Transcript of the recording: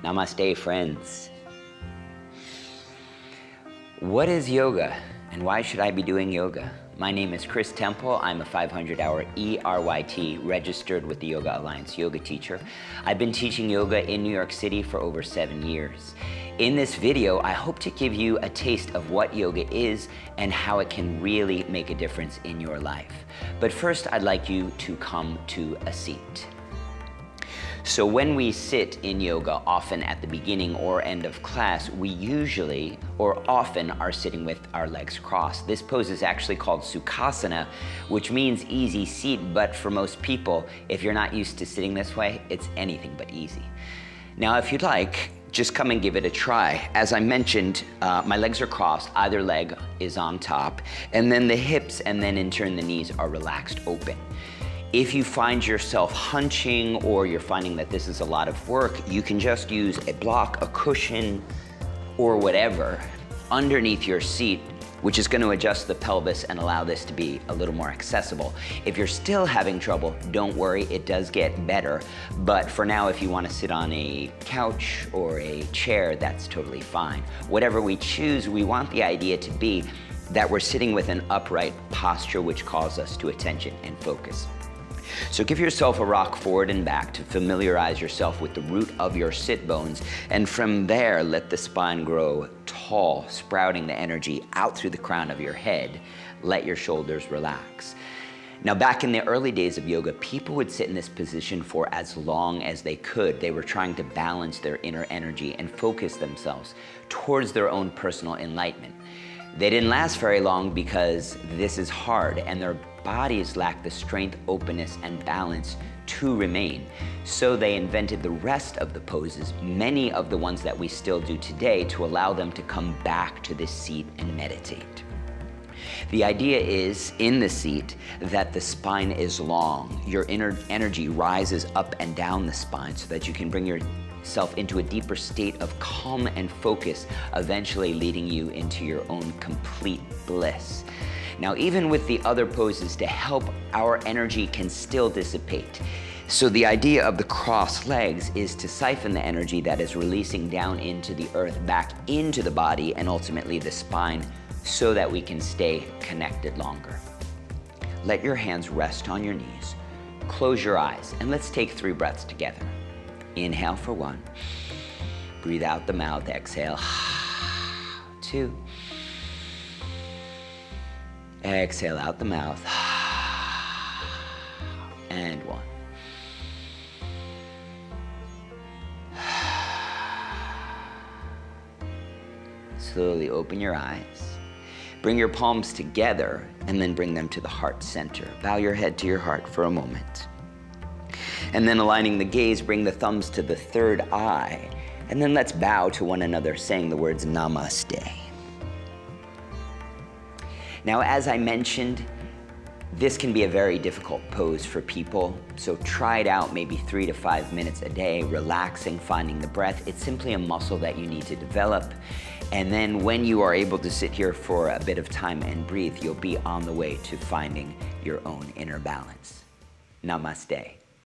Namaste, friends. What is yoga and why should I be doing yoga? My name is Chris Temple. I'm a 500-hour E-RYT registered with the Yoga Alliance yoga teacher. I've been teaching yoga in New York City for over 7 years. In this video, I hope to give you a taste of what yoga is and how it can really make a difference in your life. But first, I'd like you to come to a seat. So when we sit in yoga, often at the beginning or end of class, we usually or often are sitting with our legs crossed. This pose is actually called Sukhasana, which means easy seat, but for most people, if you're not used to sitting this way, it's anything but easy. Now, if you'd like, just come and give it a try. As I mentioned, my legs are crossed, either leg is on top, and then the hips and then in turn the knees are relaxed open. If you find yourself hunching or you're finding that this is a lot of work, you can just use a block, a cushion, or whatever underneath your seat, which is going to adjust the pelvis and allow this to be a little more accessible. If you're still having trouble, don't worry, it does get better. But for now, if you want to sit on a couch or a chair, that's totally fine. Whatever we choose, we want the idea to be that we're sitting with an upright posture, which calls us to attention and focus. So give yourself a rock forward and back to familiarize yourself with the root of your sit bones, and from there let the spine grow tall, sprouting the energy out through the crown of your head. Let your shoulders relax. Now, back in the early days of yoga, people would sit in this position for as long as they could. They were trying to balance their inner energy and focus themselves towards their own personal enlightenment. They didn't last very long because this is hard and their bodies lack the strength, openness, and balance to remain. So they invented the rest of the poses, many of the ones that we still do today, to allow them to come back to this seat and meditate. The idea is, in the seat, that the spine is long. Your inner energy rises up and down the spine so that you can bring yourself into a deeper state of calm and focus, eventually leading you into your own complete bliss. Now, even with the other poses to help, our energy can still dissipate. So the idea of the crossed legs is to siphon the energy that is releasing down into the earth, back into the body, and ultimately the spine, so that we can stay connected longer. Let your hands rest on your knees. Close your eyes, and let's take 3 breaths together. Inhale for 1. Breathe out the mouth, exhale. 2. Exhale out the mouth. And 1. Slowly open your eyes. Bring your palms together and then bring them to the heart center. Bow your head to your heart for a moment. And then aligning the gaze, bring the thumbs to the third eye. And then let's bow to one another, saying the words Namaste. Now, as I mentioned, this can be a very difficult pose for people, so try it out maybe 3 to 5 minutes a day, relaxing, finding the breath. It's simply a muscle that you need to develop. And then when you are able to sit here for a bit of time and breathe, you'll be on the way to finding your own inner balance. Namaste.